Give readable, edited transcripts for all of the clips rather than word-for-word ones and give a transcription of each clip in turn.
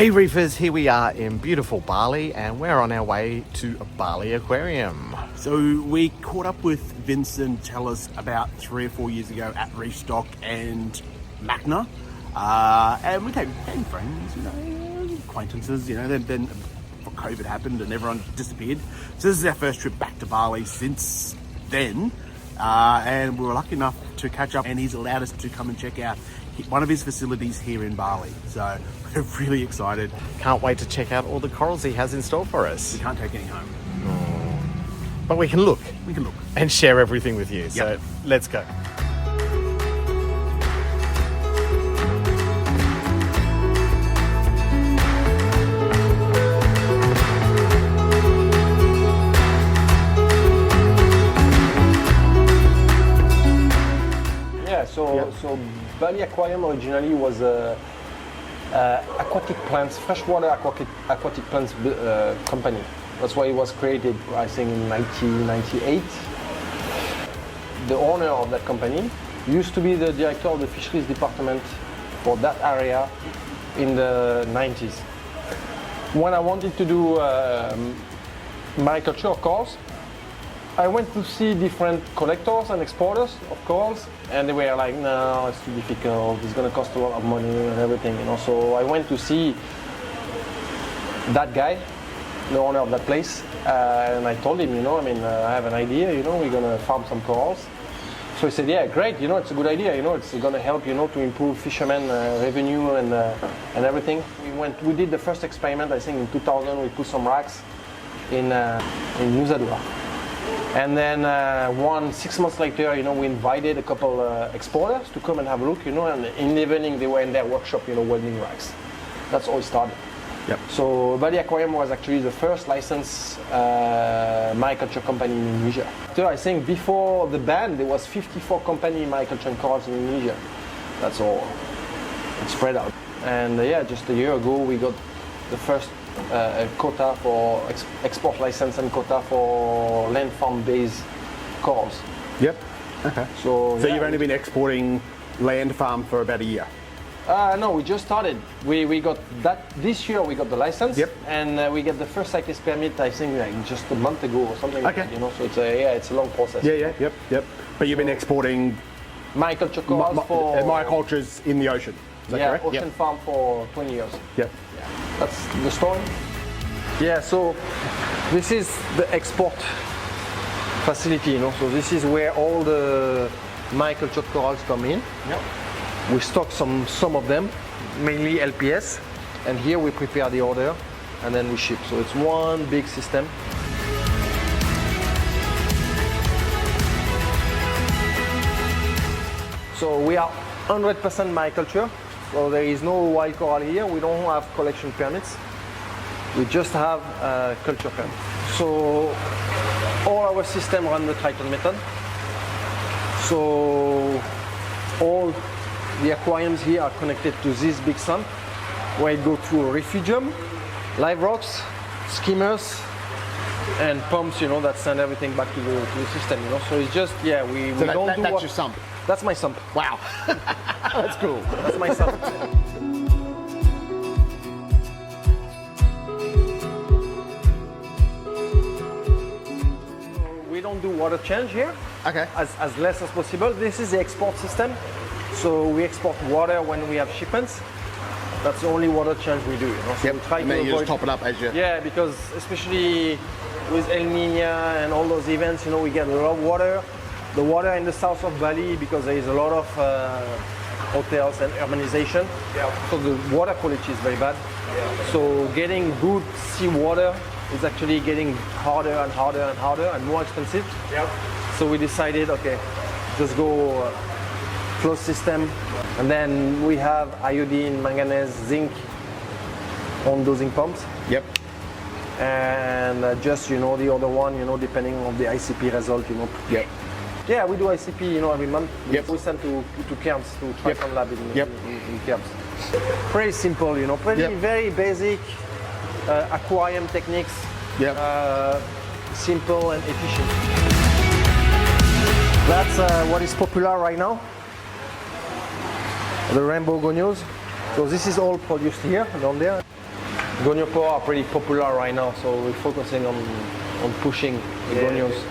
Hey reefers, here we are in beautiful Bali and we're on our way to Bali Aquarium. So we caught up with Vincent Chalias about 3 or 4 years ago at Reefstock and Macna, and we became friends, acquaintances, then COVID happened and everyone disappeared. So this is our first trip back to Bali since then, and we were lucky enough to catch up, and he's allowed us to come and check out one of his facilities here in Bali. So we're really excited. Can't wait to check out all the corals he has in store for us. We can't take any home. But we can look. We can look. And share everything with you. So let's go. So Bali Aquarium originally was aquatic plants, freshwater aquatic plants company. That's why it was created, I think, in 1998. The owner of that company used to be the director of the fisheries department for that area in the 90s. When I wanted to do mariculture of corals, I went to see different collectors and exporters of corals, and they were like, no, it's too difficult, it's going to cost a lot of money and everything, So I went to see that guy, the owner of that place, and I told him, I have an idea, we're going to farm some corals. So he said, yeah, great, it's a good idea, it's going to help, to improve fishermen revenue and everything. We did the first experiment, I think in 2000, we put some racks in Nusa Dua. And then 6 months later, we invited a couple exporters to come and have a look, and in the evening they were in their workshop, welding racks. That's all it started. Yep. So Bali Aquarium was actually the first licensed mariculture company in Indonesia. So I think before the ban, there was 54 company mariculture and corals in Indonesia. That's all. It's spread out. And just a year ago, we got the first quota for export license and quota for land farm-based corals. Yep. Okay. So you've only been exporting land farm for about a year? No, we just started. We got that this year. We got the license, and we get the first cyclist permit. I think just a month ago or something. Okay. Like that, So it's a long process. Yep. But you've been exporting mariculture corals for maricultures in the ocean. Is that correct? Ocean farm for 20 years. Yep. That's the story. Yeah, so this is the export facility, So this is where all the maricultured corals come in. Yep. We stock some of them, mainly LPS, and here we prepare the order and then we ship. So it's one big system. So we are 100% mariculture. So there is no wild coral here. We don't have collection permits. We just have culture permit. So all our system run the Triton method. So all the aquariums here are connected to this big sump, where it goes through a refugium, live rocks, skimmers, and pumps, that send everything back to the system, So it's just, we don't do. That's your sump. That's my sump. Wow. That's cool. That's my sump. We don't do water change here. Okay. As less as possible. This is the export system. So we export water when we have shipments. That's the only water change we do. So we try and then you just top it up as you... Yeah, because especially with El Niño and all those events, we get a lot of water. The water in the south of Bali, because there is a lot of hotels and urbanization, so the water quality is very bad. So getting good seawater is actually getting harder and harder and harder and more expensive. So we decided, okay, just go closed system, and then we have iodine, manganese, zinc on dosing pumps. Yep. And just the other one, depending on the ICP result, Yep. Yeah, we do ICP, every month. Yep. We send to camps, to Triton Lab in camps. Pretty simple, pretty very basic aquarium techniques. Yep. Simple and efficient. That's what is popular right now. The rainbow gonios. So this is all produced here, down there. Goniopora are pretty popular right now, so we're focusing on pushing the gonios.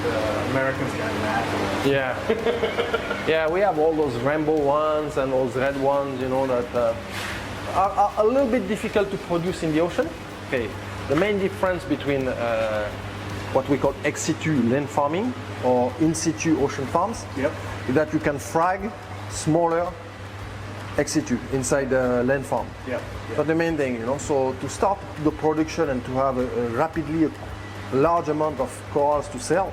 The Americans going mad. Yeah. Yeah, we have all those rainbow ones and those red ones, you know, that are a little bit difficult to produce in the ocean. Okay. The main difference between what we call ex situ land farming or in situ ocean farms is that you can frag smaller ex situ inside the land farm. That's the main thing, you know. So to start the production and to have rapidly a large amount of corals to sell,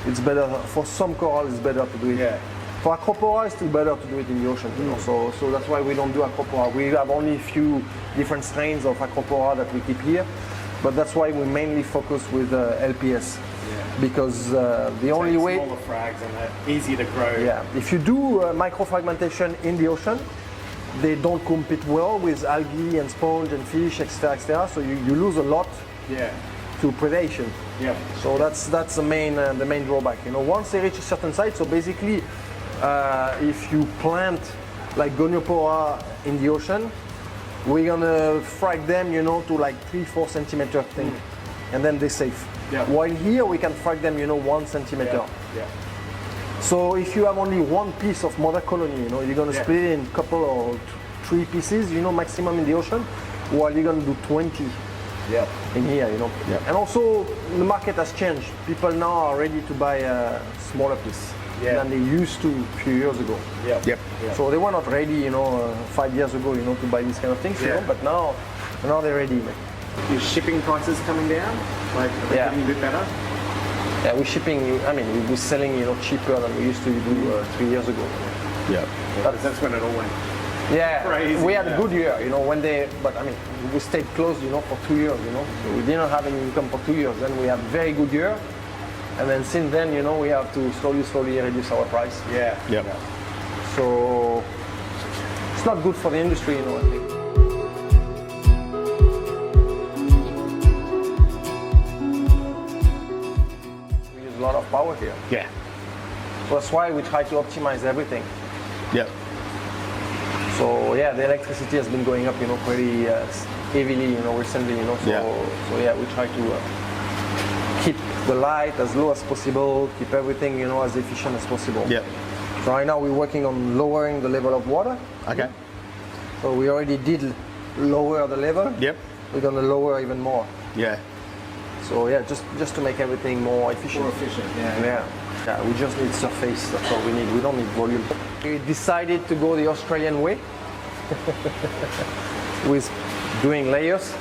it's better for some coral. It's better to do it. For acropora, it's still better to do it in the ocean. You know? So that's why we don't do acropora. We have only a few different strains of acropora that we keep here, but that's why we mainly focus with LPS. Because the only way. Smaller frags and they're easier to grow. Yeah. If you do microfragmentation in the ocean, they don't compete well with algae and sponge and fish, etc., etc. So you lose a lot. To predation. So that's the main drawback. You know, once they reach a certain size, so basically, if you plant like Goniopora in the ocean, we're gonna frag them, you know, to like 3-4 centimeter thing, and then they're safe. While here we can frag them, you know, 1 centimeter. So if you have only one piece of mother colony, you know, you're gonna split it in a couple or 3 pieces, you know, maximum in the ocean, while you're gonna do 20. In here, you know. And also the market has changed. People now are ready to buy a smaller piece than they used to a few years ago. So they were not ready, you know, 5 years ago, you know, to buy these kind of things. You know, but now they're ready, man. Your shipping prices coming down? Like, are they getting a bit better? Yeah, we're shipping. I mean, we're selling, you know, cheaper than we used to do 3 years ago. That's when it all went. Crazy, we had a good year, you know, but I mean, we stayed closed, you know, for 2 years, you know, so we didn't have any income for 2 years. Then we had a very good year, and then since then, you know, we have to slowly reduce our price. So it's not good for the industry, you know, I think. We use a lot of power here. So that's why we try to optimize everything. So yeah, the electricity has been going up, you know, pretty heavily, you know, recently, you know. So yeah, we try to keep the light as low as possible, keep everything, you know, as efficient as possible. So right now we're working on lowering the level of water. So we already did lower the level. We're gonna lower even more. So yeah, just to make everything more efficient. Yeah, we just need surface, that's all we need. We don't need volume. We decided to go the Australian way with doing layers.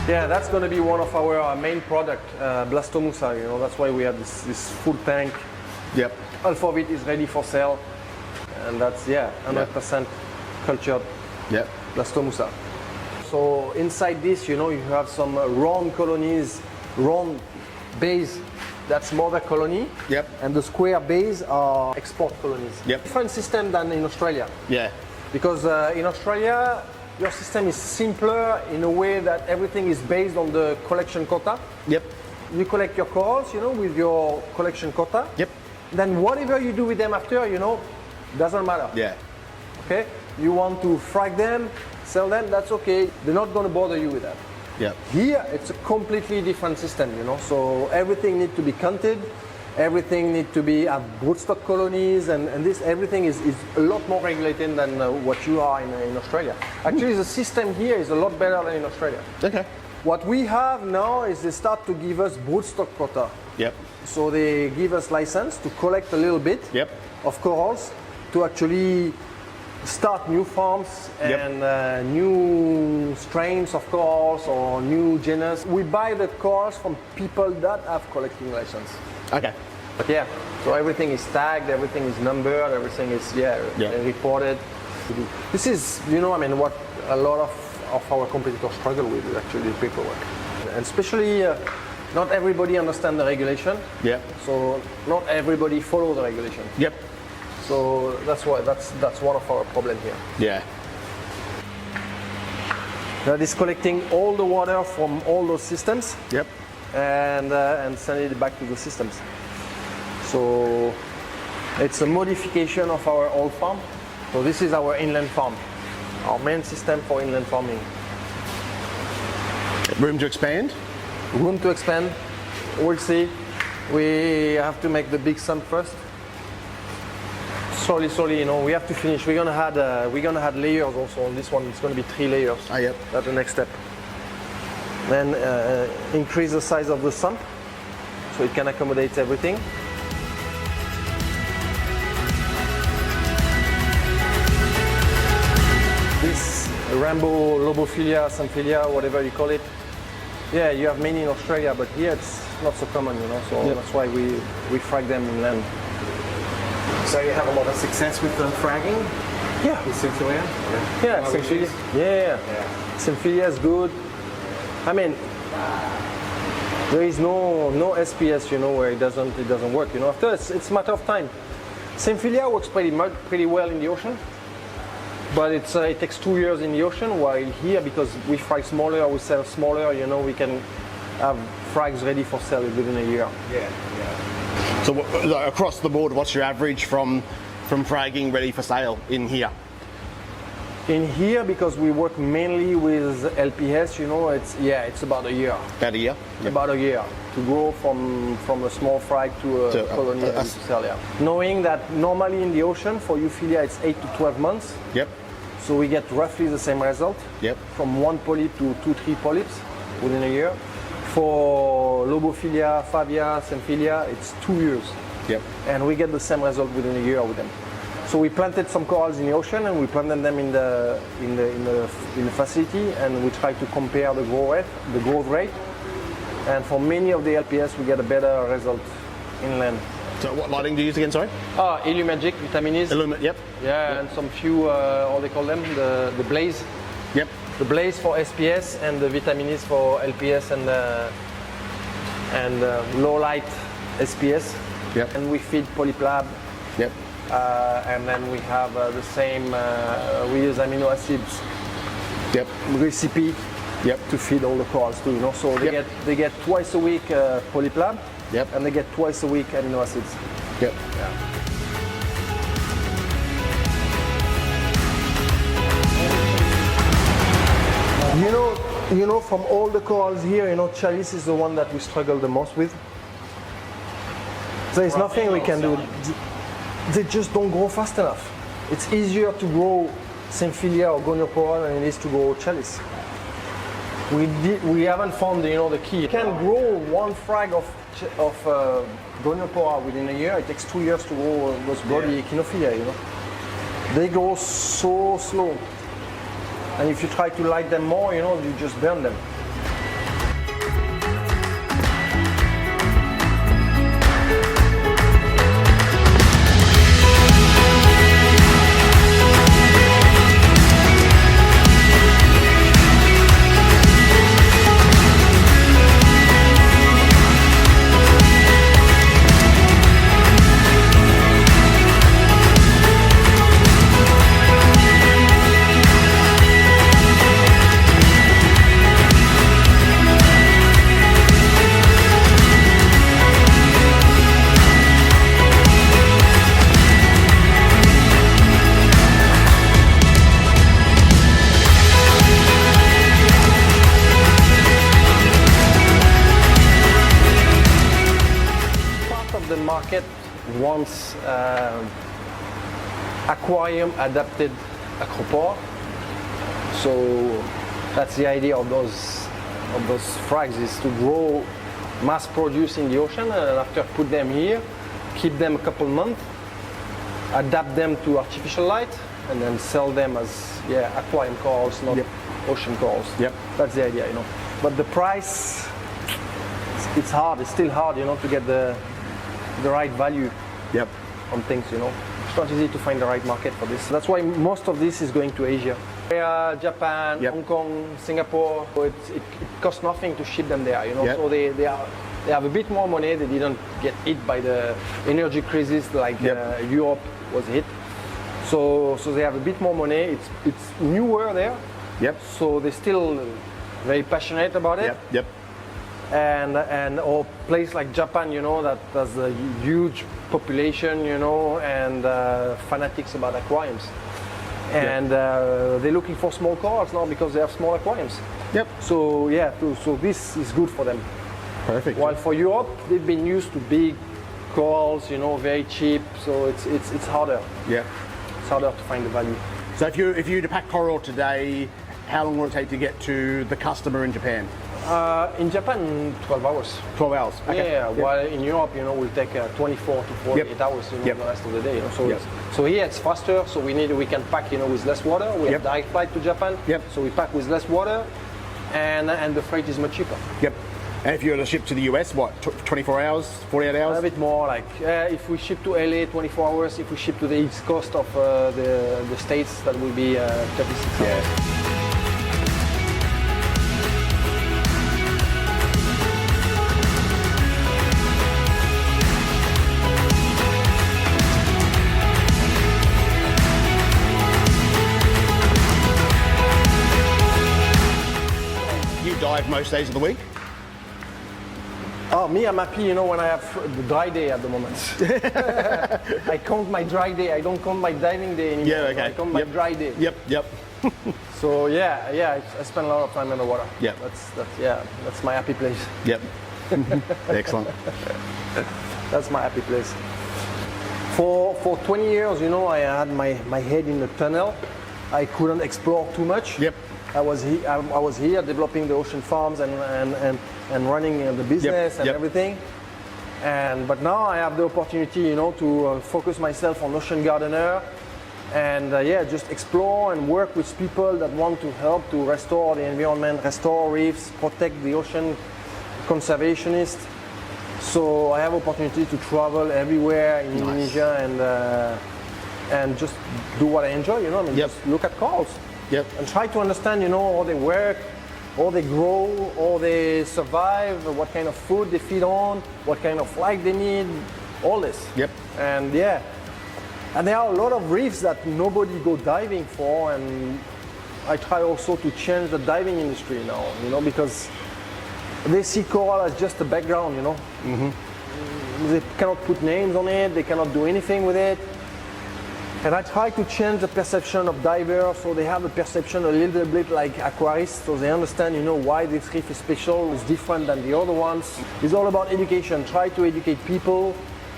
Yeah, that's going to be one of our main product, Blastomussa, you know, that's why we have this full tank. Half of it is ready for sale, and that's, 100% cultured Blastomussa. So inside this, you know, you have some round colonies, round base, that's mother colony. And the square base are export colonies. Different system than in Australia. Because in Australia, your system is simpler in a way that everything is based on the collection quota. You collect your corals, you know, with your collection quota. Then whatever you do with them after, you know, doesn't matter. Okay? You want to frag them, sell them, that's okay. They're not going to bother you with that. Here, it's a completely different system, you know. So everything needs to be counted, everything needs to be have broodstock colonies, and this everything is a lot more regulated than what you are in Australia. Actually, the system here is a lot better than in Australia. What we have now is they start to give us broodstock quota. So they give us license to collect a little bit of corals to actually start new farms and new strains of corals or new genus. We buy the corals from people that have collecting license. But yeah, so everything is tagged, everything is numbered, everything is reported. This is, you know, I mean, what a lot of our competitors struggle with is actually paperwork, and especially not everybody understands the regulation. So not everybody follows the regulation. So that's why that's one of our problems here. That is collecting all the water from all those systems. And send it back to the systems. So It's a modification of our old farm. So this is our inland farm, our main system for inland farming. Room to expand? Room to expand, we'll see. We have to make the big sump first. Slowly, you know, we have to finish. We're gonna add layers also on this one. It's gonna be 3 layers. Oh, yep. That's the next step. Then increase the size of the sump so it can accommodate everything. This Rambo, Lobophilia, Symphilia, whatever you call it. Yeah, you have many in Australia, but here it's not so common, you know, so that's why we frag them inland. So you have a lot of success with the fragging? Yeah. With Symphilia? Yeah, Symphilia. Yeah. Symphilia is good. I mean, there is no SPS, you know, where it doesn't work, you know. After it's a matter of time. Symphilia works pretty well in the ocean, but it takes 2 years in the ocean, while here, because we frag smaller, we sell smaller, you know, we can have frags ready for sale within a year. Yeah. So across the board, what's your average from fragging ready for sale in here? In here, because we work mainly with LPS, you know, it's about a year. About a year? About a year to grow from a small frag to a colony ready to sell, yeah. Knowing that normally in the ocean for Euphilia it's 8 to 12 months. Yep. So we get roughly the same result. Yep. From 1 polyp to 2-3 polyps within a year. For Lobophilia, Favia, Symphilia, it's 2 years. Yep. And we get the same result within a year with them. So we planted some corals in the ocean and we planted them in the facility, and we try to compare the growth rate. And for many of the LPS, we get a better result inland. So what lighting do you use again, sorry? Illumagic, Vitaminis. Yep. Yeah, and some few, what they call them, the blaze. Yep. The blaze for SPS and the Vitaminis for LPS and low light SPS. Yep. And we feed Polyplab. Yep. And then we have the same, we use amino acids. Yep. Recipe. Yep. To feed all the corals too, you know. So they get twice a week Polyplab. Yep. And they get twice a week amino acids. Yep. Yeah. You know, from all the corals here, you know, Chalice is the one that we struggle the most with. There is nothing we can do. They just don't grow fast enough. It's easier to grow Symphilia or Goniopoa than it is to grow Chalice. We haven't found, you know, the key. You can grow 1 frag of Goniopoa within a year. It takes 2 years to grow those bloody Echinophilia, you know. They grow so slow. And if you try to light them more, you know, you just burn them. Once aquarium adapted acropore, so that's the idea of those frags, is to grow, mass produce in the ocean, and after put them here, keep them a couple months, adapt them to artificial light, and then sell them as aquarium corals, not ocean corals. Yep. That's the idea, you know. But the price, it's hard. It's still hard, you know, to get the right value. Yep. On things, you know. It's not easy to find the right market for this. That's why most of this is going to Asia. Japan, Hong Kong, Singapore. So it costs nothing to ship them there, you know. So they have a bit more money. They didn't get hit by the energy crisis like Europe was hit. So they have a bit more money. It's newer there. Yep. So they're still very passionate about it. Yep. and or place like Japan, you know, that has a huge population, you know, and fanatics about aquariums. And they're looking for small corals now because they have small aquariums. Yep. So yeah, so this is good for them. Perfect. While for Europe, they've been used to big corals, you know, very cheap. So it's harder. Yeah. It's harder to find the value. So if you were to pack coral today, how long will it take to get to the customer in Japan? In Japan, 12 hours. 12 hours. Okay. Yeah, while in Europe, you know, will take 24 to 48 hours, you know, the rest of the day. You know? So, so here it's faster. So we can pack, you know, with less water. We have direct flight to Japan. So we pack with less water, and the freight is much cheaper. Yep. And if you were to ship to the US, what, 24 hours, 48 hours? A bit more, like if we ship to LA, 24 hours. If we ship to the east coast of the States, that will be 36 hours. Dive most days of the week? Oh, me, I'm happy, you know, when I have the dry day at the moment. I count my dry day. I don't count my diving day anymore. Yeah, okay. I count my dry day. Yep. So yeah, I spend a lot of time in the water. Yep. That's my happy place. Yep. Excellent. That's my happy place. For 20 years, you know, I had my head in the tunnel. I couldn't explore too much. Yep. I was here developing the ocean farms and running the business and everything. But now I have the opportunity, you know, to focus myself on ocean gardener and just explore and work with people that want to help to restore the environment, restore reefs, protect the ocean, conservationists. So I have opportunity to travel everywhere in Indonesia and just do what I enjoy, you know, I mean, just look at corals. Yep. And try to understand, you know, how they work, how they grow, how they survive, what kind of food they feed on, what kind of light they need, all this. Yep. And and there are a lot of reefs that nobody go diving for, and I try also to change the diving industry now, you know, because they see coral as just a background, you know. They cannot put names on it, they cannot do anything with it. And I try to change the perception of divers so they have a perception a little bit like aquarists, so they understand, you know, why this reef is special, is different than the other ones. It's all about education. Try to educate people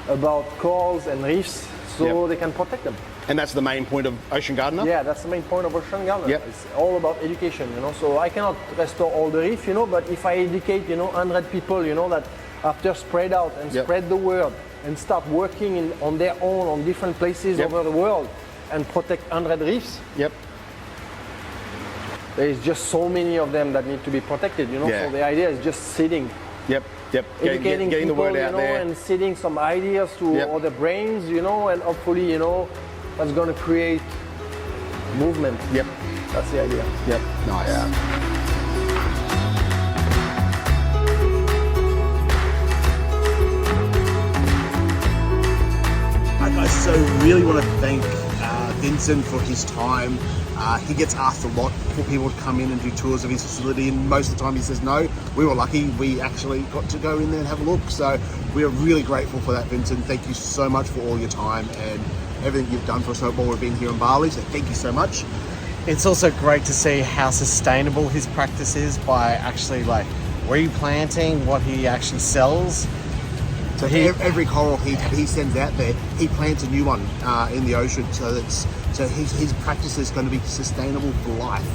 about corals and reefs so they can protect them. And that's the main point of Ocean Gardener? Yeah, that's the main point of Ocean Gardener. Yep. It's all about education, you know. So I cannot restore all the reef, you know, but if I educate, you know, 100 people, you know, that after spread out and spread the word, and start working on their own on different places over the world and protect 100 reefs. Yep. There is just so many of them that need to be protected, you know. So the idea is just sitting. Yep. Educating getting people, the word out you know, there. and seeding some ideas to other brains, you know, and hopefully, you know, that's going to create movement. Yep. That's the idea. Yep. Nice. Yeah. So really want to thank Vincent for his time. He gets asked a lot for people to come in and do tours of his facility, and most of the time he says no. We were lucky, we actually got to go in there and have a look, so we are really grateful for that, Vincent. Thank you so much for all your time and everything you've done for us while we've been here in Bali, so thank you so much. It's also great to see how sustainable his practice is by actually like replanting what he actually sells. So every coral he sends out there, he plants a new one in the ocean. So his practice is going to be sustainable for life,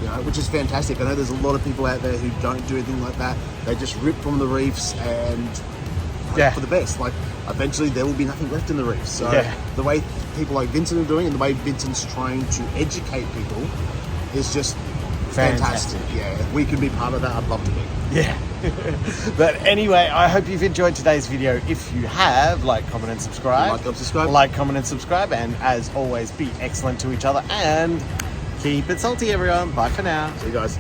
you know, which is fantastic. I know there's a lot of people out there who don't do anything like that. They just rip from the reefs and hope for the best. Like eventually there will be nothing left in the reefs. So the way people like Vincent are doing and the way Vincent's trying to educate people is just fantastic. Yeah, we could be part of that. I'd love to be. Yeah. But anyway, I hope you've enjoyed today's video. If you have, like, comment and subscribe. Like, comment and subscribe. And as always, be excellent to each other and keep it salty, everyone. Bye for now. See you guys.